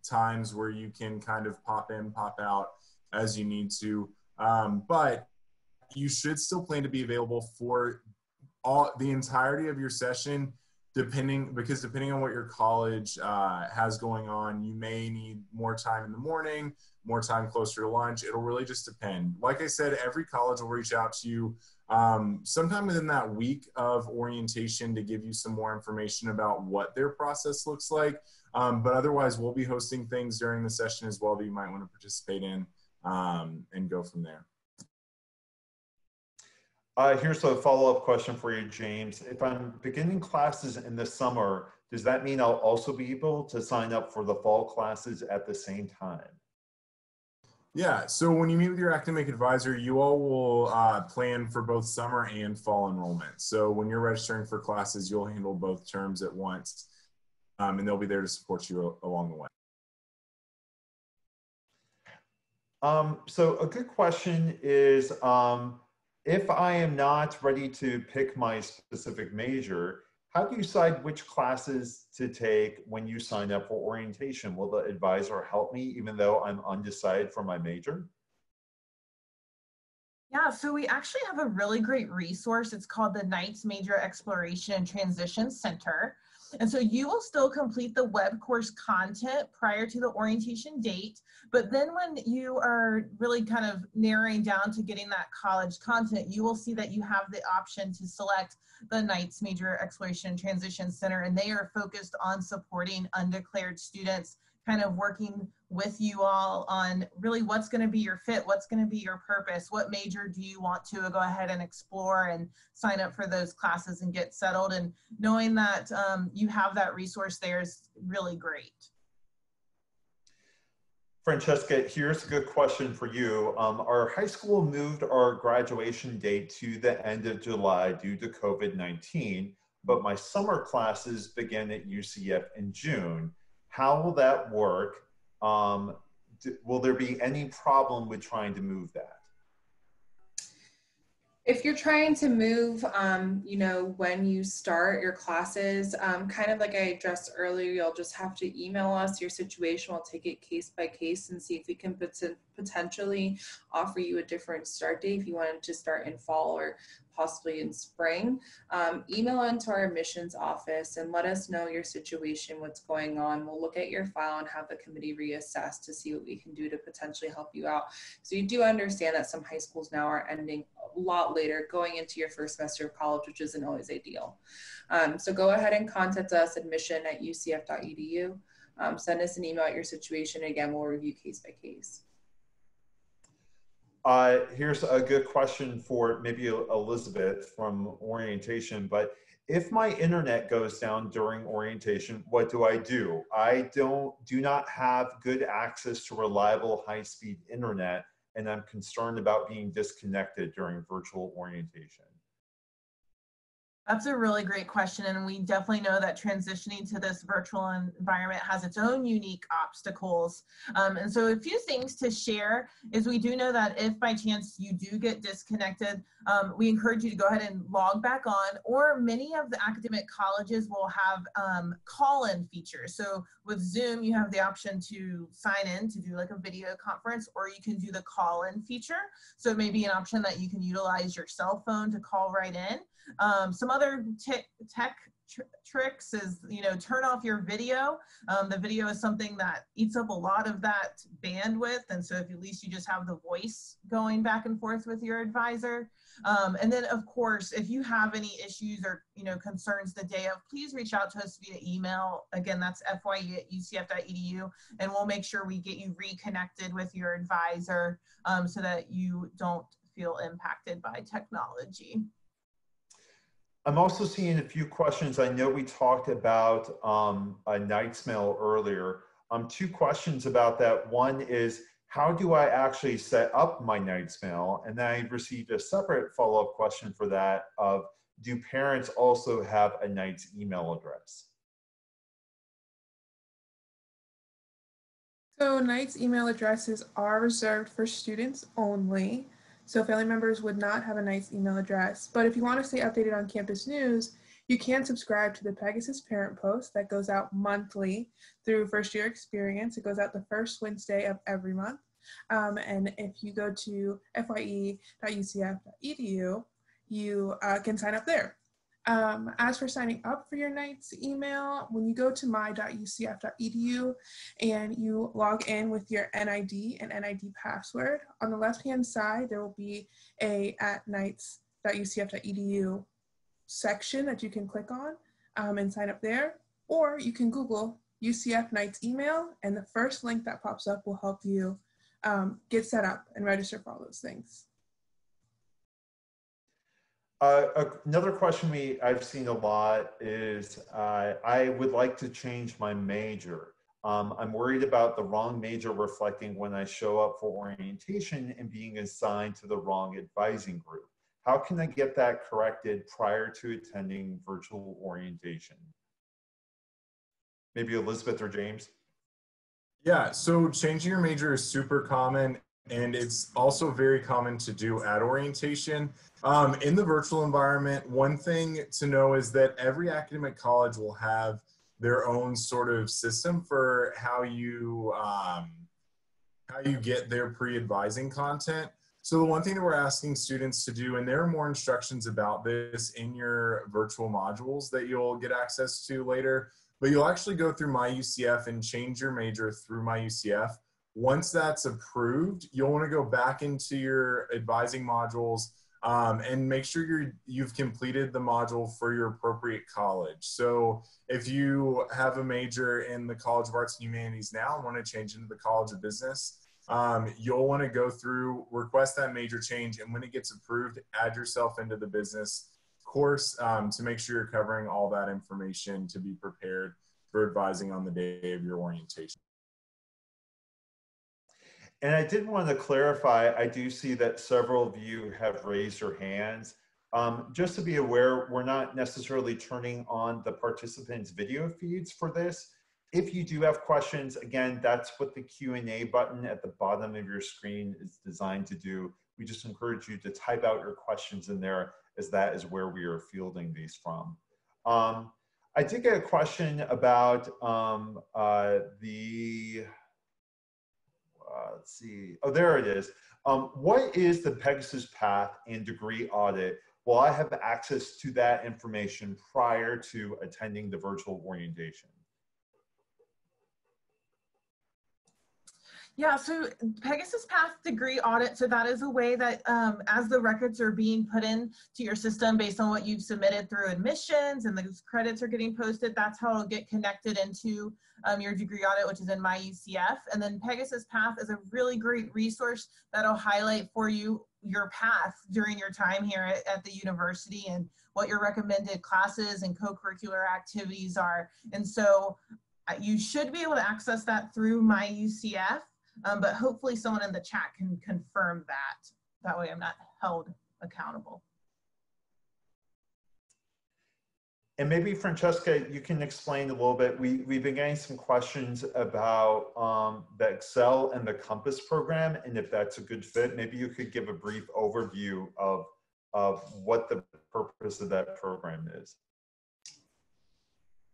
S3: times where you can kind of pop in, pop out as you need to. But you should still plan to be available for the entirety of your session, depending on what your college has going on. You may need more time in the morning, more time closer to lunch. It'll really just depend. Like I said, every college will reach out to you sometime within that week of orientation to give you some more information about what their process looks like. But otherwise, we'll be hosting things during the session as well that you might want to participate in and go from there.
S1: Here's a follow-up question for you, James. If I'm beginning classes in the summer, does that mean I'll also be able to sign up for the fall classes at the same time?
S3: Yeah, so when you meet with your academic advisor, you all will plan for both summer and fall enrollment. So when you're registering for classes, you'll handle both terms at once, and they'll be there to support you along the way.
S1: So a good question is, if I am not ready to pick my specific major, how do you decide which classes to take when you sign up for orientation? Will the advisor help me even though I'm undecided for my major?
S2: Yeah, so we actually have a really great resource. It's called the Knights Major Exploration and Transition Center. And so you will still complete the web course content prior to the orientation date, but then when you are really kind of narrowing down to getting that college content, you will see that you have the option to select the Knights Major Exploration and Transition Center, and they are focused on supporting undeclared students, kind of working with you all on really what's going to be your fit, what's going to be your purpose, what major do you want to go ahead and explore and sign up for those classes and get settled. And knowing that you have that resource there is really great.
S1: Francesca, here's a good question for you. Our high school moved our graduation date to the end of July due to COVID-19, but my summer classes begin at UCF in June. How will that work? Will there be any problem with trying to move that?
S5: If you're trying to move, you know, when you start your classes, kind of like I addressed earlier, you'll just have to email us your situation. We'll take it case by case and see if we can potentially offer you a different start date if you wanted to start in fall or possibly in spring. Email into our admissions office and let us know your situation, what's going on. We'll look at your file and have the committee reassess to see what we can do to potentially help you out. So you do understand that some high schools now are ending a lot later, going into your first semester of college, which isn't always ideal. So go ahead and contact us, admission@ucf.edu. Send us an email at your situation. Again, we'll review case by case.
S1: Here's a good question for maybe Elizabeth from orientation, but if my internet goes down during orientation, what do? I do not have good access to reliable high-speed internet, and I'm concerned about being disconnected during virtual orientation.
S2: That's a really great question, and we definitely know that transitioning to this virtual environment has its own unique obstacles. And so a few things to share is we do know that if by chance you do get disconnected, we encourage you to go ahead and log back on, or many of the academic colleges will have call-in features. So with Zoom, you have the option to sign in to do like a video conference, or you can do the call-in feature. So it may be an option that you can utilize your cell phone to call right in. Some other tech tricks is, you know, turn off your video. The video is something that eats up a lot of that bandwidth, and so if at least you just have the voice going back and forth with your advisor. And then of course, if you have any issues or, you know, concerns the day of, please reach out to us via email. Again, that's fye@ucf.edu, and we'll make sure we get you reconnected with your advisor so that you don't feel impacted by technology.
S1: I'm also seeing a few questions. I know we talked about a Knights mail earlier. Two questions about that. One is, how do I actually set up my Knights mail? And then I received a separate follow-up question for that of, do parents also have a Knights email address?
S4: So Knights email addresses are reserved for students only. So family members would not have a Knights email address. But if you want to stay updated on campus news, you can subscribe to the Pegasus Parent Post that goes out monthly through First Year Experience. It goes out the first Wednesday of every month. And if you go to fye.ucf.edu, you can sign up there. As for signing up for your Knights email, when you go to my.ucf.edu and you log in with your NID and NID password, on the left-hand side, there will be a @knights.ucf.edu section that you can click on and sign up there, or you can Google UCF Knights email, and the first link that pops up will help you get set up and register for all those things.
S1: Another question I've seen a lot is, I would like to change my major. I'm worried about the wrong major reflecting when I show up for orientation and being assigned to the wrong advising group. How can I get that corrected prior to attending virtual orientation? Maybe Elizabeth or James?
S3: Yeah, so changing your major is super common, and it's also very common to do at orientation. In the virtual environment, one thing to know is that every academic college will have their own sort of system for how you get their pre-advising content. So the one thing that we're asking students to do, and there are more instructions about this in your virtual modules that you'll get access to later, but you'll actually go through My UCF and change your major through My UCF. Once that's approved, you'll want to go back into your advising modules and make sure you've completed the module for your appropriate college. So if you have a major in the College of Arts and Humanities now and want to change into the College of Business, you'll want to go through, request that major change, and when it gets approved, add yourself into the business course to make sure you're covering all that information to be prepared for advising on the day of your orientation.
S1: And I did want to clarify, I do see that several of you have raised your hands. Just to be aware, we're not necessarily turning on the participants' video feeds for this. If you do have questions, again, that's what the Q&A button at the bottom of your screen is designed to do. We just encourage you to type out your questions in there, as that is where we are fielding these from. I did get a question about let's see, oh, there it is. What is the Pegasus path and degree audit? Will I have access to that information prior to attending the virtual orientation?
S2: Yeah, so Pegasus Path Degree Audit, so that is a way that as the records are being put in to your system based on what you've submitted through admissions and those credits are getting posted, that's how it'll get connected into your degree audit, which is in My UCF. And then Pegasus Path is a really great resource that'll highlight for you your path during your time here at the university and what your recommended classes and co-curricular activities are. And so you should be able to access that through My UCF. But hopefully someone in the chat can confirm that. That way I'm not held accountable.
S1: And maybe Francesca, you can explain a little bit. We've been getting some questions about the Excel and the Compass program, and if that's a good fit. Maybe you could give a brief overview of what the purpose of that program is.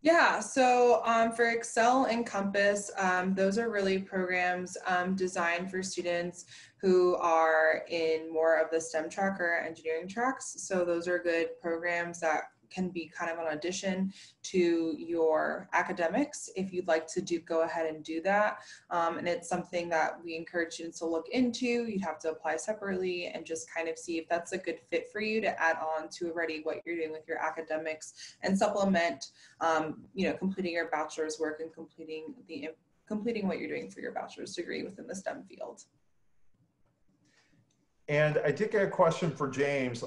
S5: Yeah, so for Excel and Compass, those are really programs designed for students who are in more of the STEM track or engineering tracks. So those are good programs that can be kind of an addition to your academics if you'd like to go ahead and do that. And it's something that we encourage students to look into. You'd have to apply separately and just kind of see if that's a good fit for you to add on to already what you're doing with your academics and supplement, you know, completing your bachelor's work and completing what you're doing for your bachelor's degree within the STEM field.
S1: And I did get a question for James.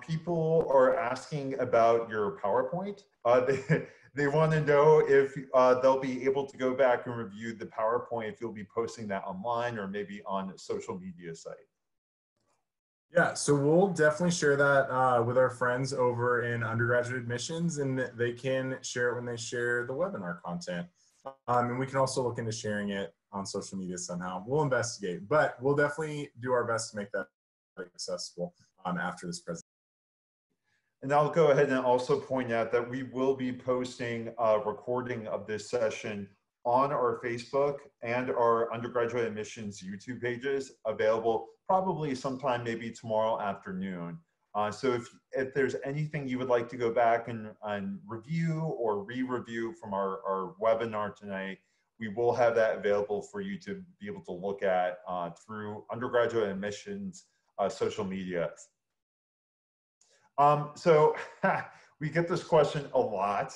S1: People are asking about your PowerPoint. They want to know if they'll be able to go back and review the PowerPoint, if you'll be posting that online or maybe on a social media site.
S3: Yeah, so we'll definitely share that with our friends over in undergraduate admissions, and they can share it when they share the webinar content. And we can also look into sharing it on social media somehow. We'll investigate, but we'll definitely do our best to make that accessible after this presentation.
S1: And I'll go ahead and also point out that we will be posting a recording of this session on our Facebook and our undergraduate admissions YouTube pages, available probably sometime maybe tomorrow afternoon. So if there's anything you would like to go back and review or re-review from our webinar tonight, we will have that available for you to be able to look at through undergraduate admissions social media. So we get this question a lot,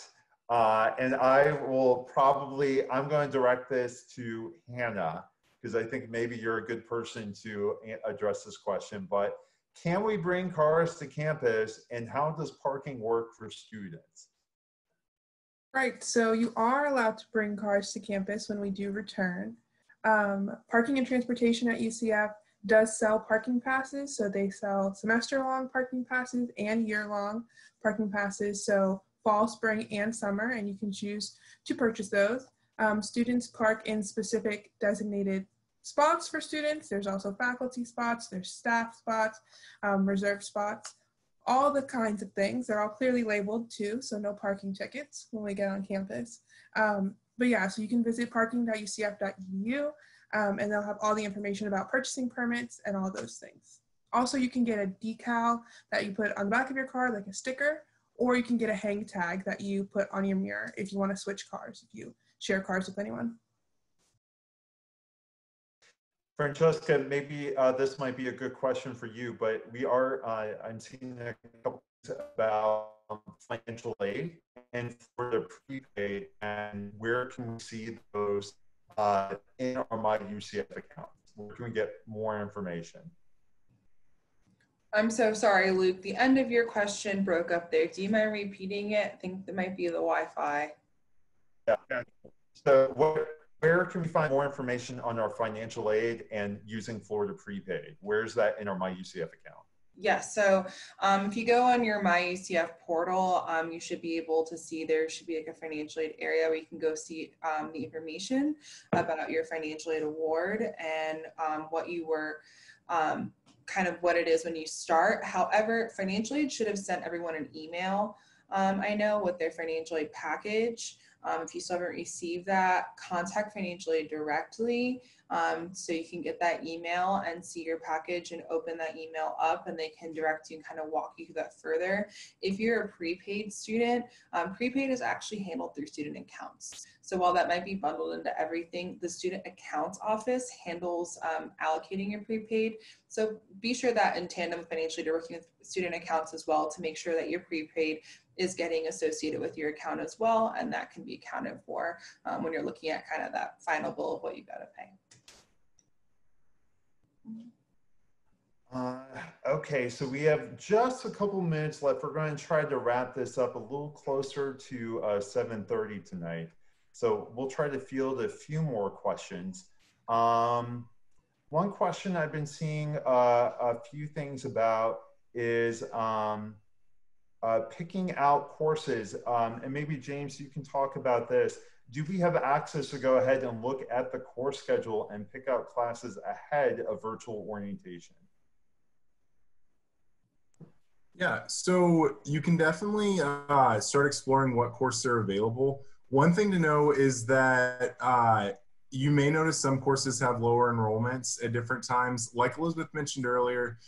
S1: and I'm going to direct this to Hannah, because I think maybe you're a good person to address this question, but can we bring cars to campus, and how does parking work for students?
S4: Right, so you are allowed to bring cars to campus when we do return. Parking and Transportation at UCF does sell parking passes, so they sell semester-long parking passes and year-long parking passes, so fall, spring, and summer, and you can choose to purchase those. Students park in specific designated spots for students. There's also faculty spots, there's staff spots, reserved spots, all the kinds of things. They're all clearly labeled too, so no parking tickets when we get on campus. But yeah, so you can visit parking.ucf.edu, and they'll have all the information about purchasing permits and all those things. Also, you can get a decal that you put on the back of your car, like a sticker, or you can get a hang tag that you put on your mirror if you want to switch cars, if you share cars with anyone.
S1: Francesca, maybe this might be a good question for you, but I'm seeing a couple things about financial aid and for the prepaid, and where can we see those in our My UCF account? Where can we get more information?
S5: I'm so sorry, Luke. The end of your question broke up there. Do you mind repeating it? I think that might be the Wi-Fi.
S1: Yeah. So where can we find more information on our financial aid and using Florida prepaid? Where's that in our My UCF account?
S5: Yes, so if you go on your My UCF portal, you should be able to see there should be like a financial aid area where you can go see the information about your financial aid award and what you were kind of what it is when you start. However, financial aid should have sent everyone an email, I know, with their financial aid package. If you still haven't received that, contact financial aid directly so you can get that email and see your package and open that email up, and they can direct you and kind of walk you through that further. If you're a prepaid student, prepaid is actually handled through student accounts. So while that might be bundled into everything, the student accounts office handles allocating your prepaid. So be sure that in tandem with financial aid, you're working with student accounts as well to make sure that your prepaid is getting associated with your account as well, and that can be accounted for when you're looking at kind of that final bill of what you got to pay.
S1: Okay, so we have just a couple minutes left. We're going to try to wrap this up a little closer to 7:30 tonight. So we'll try to field a few more questions. One question I've been seeing a few things about is picking out courses, and maybe James, you can talk about this. Do we have access to go ahead and look at the course schedule and pick out classes ahead of virtual orientation?
S3: Yeah, so you can definitely start exploring what courses are available. One thing to know is that you may notice some courses have lower enrollments at different times. Like Elizabeth mentioned earlier,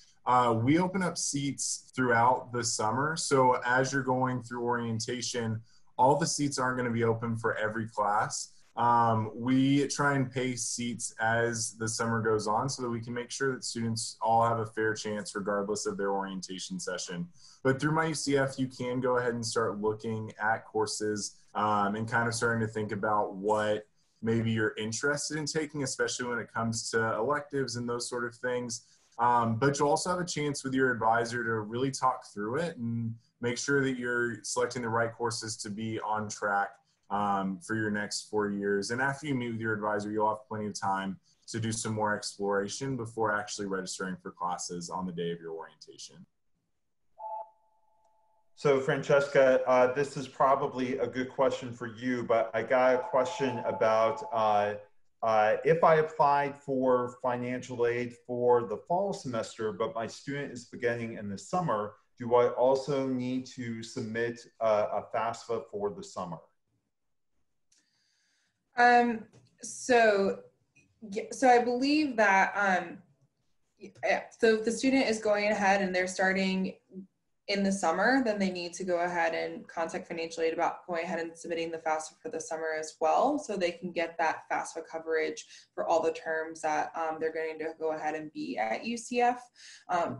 S3: we open up seats throughout the summer. So as you're going through orientation, all the seats aren't going to be open for every class. We try and pace seats as the summer goes on so that we can make sure that students all have a fair chance regardless of their orientation session. But through My UCF, you can go ahead and start looking at courses and kind of starting to think about what maybe you're interested in taking, especially when it comes to electives and those sort of things. But you'll also have a chance with your advisor to really talk through it and make sure that you're selecting the right courses to be on track for your next 4 years. And after you meet with your advisor, you'll have plenty of time to do some more exploration before actually registering for classes on the day of your orientation.
S1: So Francesca, this is probably a good question for you, but I got a question about if I applied for financial aid for the fall semester, but my student is beginning in the summer, do I also need to submit a FAFSA for the summer?
S5: So I believe that, so if the student is going ahead and they're starting in the summer, then they need to go ahead and contact financial aid about going ahead and submitting the FAFSA for the summer as well, so they can get that FAFSA coverage for all the terms that they're going to go ahead and be at UCF.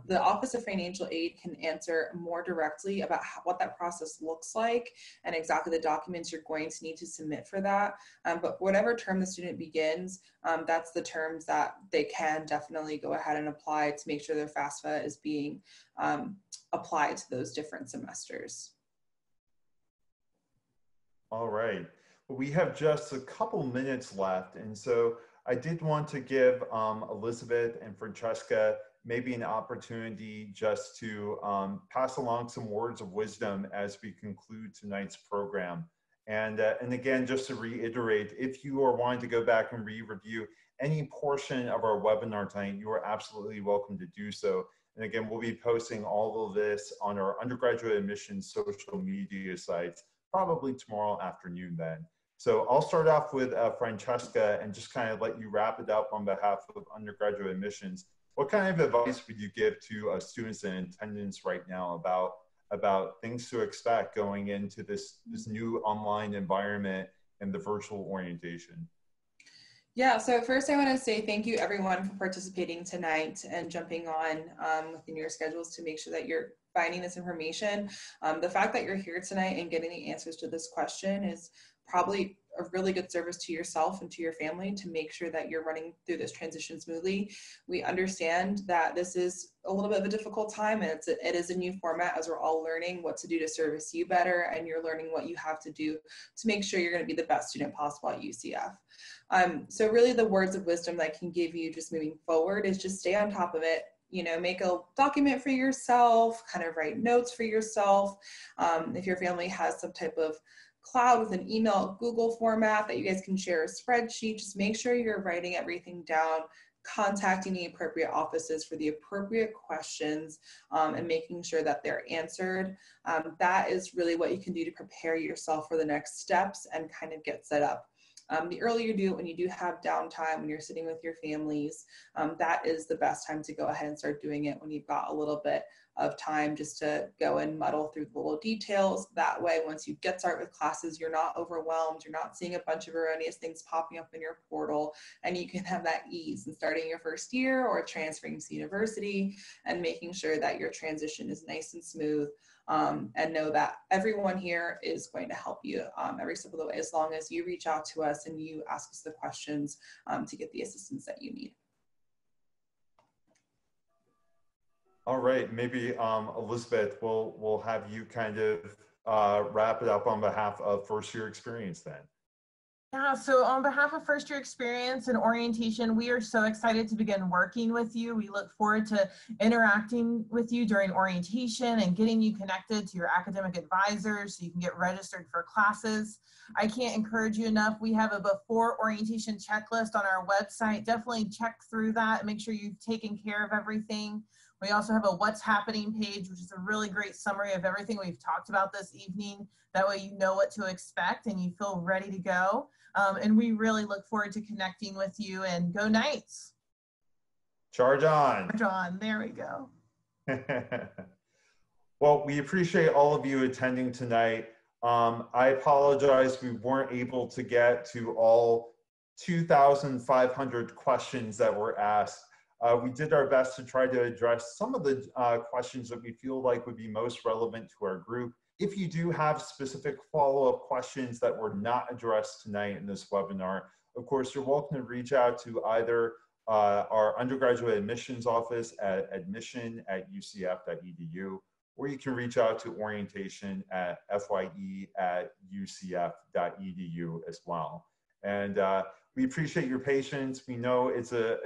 S5: The Office of Financial Aid can answer more directly about what that process looks like and exactly the documents you're going to need to submit for that. But whatever term the student begins, that's the terms that they can definitely go ahead and apply to make sure their FAFSA is being applied to those different semesters.
S1: All right. Well, we have just a couple minutes left. And so I did want to give Elizabeth and Francesca maybe an opportunity just to pass along some words of wisdom as we conclude tonight's program. And again, just to reiterate, if you are wanting to go back and re-review any portion of our webinar tonight, you are absolutely welcome to do so. And again, we'll be posting all of this on our undergraduate admissions social media sites, probably tomorrow afternoon then. So I'll start off with Francesca and just kind of let you wrap it up on behalf of undergraduate admissions. what kind of advice would you give to students in attendance right now about things to expect going into this new online environment and the virtual orientation?
S5: Yeah, so first I want to say thank you everyone for participating tonight and jumping on within your schedules to make sure that you're finding this information. The fact that you're here tonight and getting the answers to this question is probably a really good service to yourself and to your family to make sure that you're running through this transition smoothly. We understand that this is a little bit of a difficult time, and it is a new format as we're all learning what to do to service you better, and you're learning what you have to do to make sure you're going to be the best student possible at UCF. So really the words of wisdom that I can give you just moving forward is just stay on top of it. You know, make a document for yourself, kind of write notes for yourself. If your family has some type of cloud with an email, Google format that you guys can share a spreadsheet, just make sure you're writing everything down, contacting the appropriate offices for the appropriate questions, and making sure that they're answered. That is really what you can do to prepare yourself for the next steps and kind of get set up. The earlier you do it, when you do have downtime, when you're sitting with your families, that is the best time to go ahead and start doing it when you've got a little bit of time just to go and muddle through the little details. That way, once you get started with classes, you're not overwhelmed, you're not seeing a bunch of erroneous things popping up in your portal, and you can have that ease in starting your first year or transferring to university and making sure that your transition is nice and smooth. And know that everyone here is going to help you every step of the way, as long as you reach out to us and you ask us the questions to get the assistance that you need.
S1: All right, maybe Elizabeth, we'll have you kind of wrap it up on behalf of First Year Experience then.
S2: Yeah, so on behalf of First Year Experience and Orientation, we are so excited to begin working with you. We look forward to interacting with you during orientation and getting you connected to your academic advisors so you can get registered for classes. I can't encourage you enough. We have a before orientation checklist on our website. Definitely check through that and make sure you've taken care of everything. We also have a what's happening page, which is a really great summary of everything we've talked about this evening. That way you know what to expect and you feel ready to go. And we really look forward to connecting with you, and go Knights.
S1: Charge on.
S2: Charge on, there we go.
S1: Well, we appreciate all of you attending tonight. I apologize we weren't able to get to all 2,500 questions that were asked. We did our best to try to address some of the questions that we feel like would be most relevant to our group. If you do have specific follow-up questions that were not addressed tonight in this webinar, of course, you're welcome to reach out to either our undergraduate admissions office at admission@ucf.edu, or you can reach out to orientation at fye@ucf.edu as well. And we appreciate your patience. We know it's a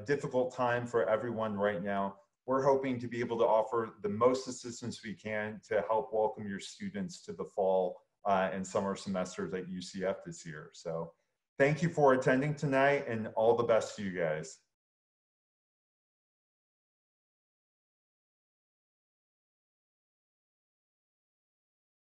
S1: difficult time for everyone right now. We're hoping to be able to offer the most assistance we can to help welcome your students to the fall and summer semesters at UCF this year. So thank you for attending tonight, and all the best to you guys.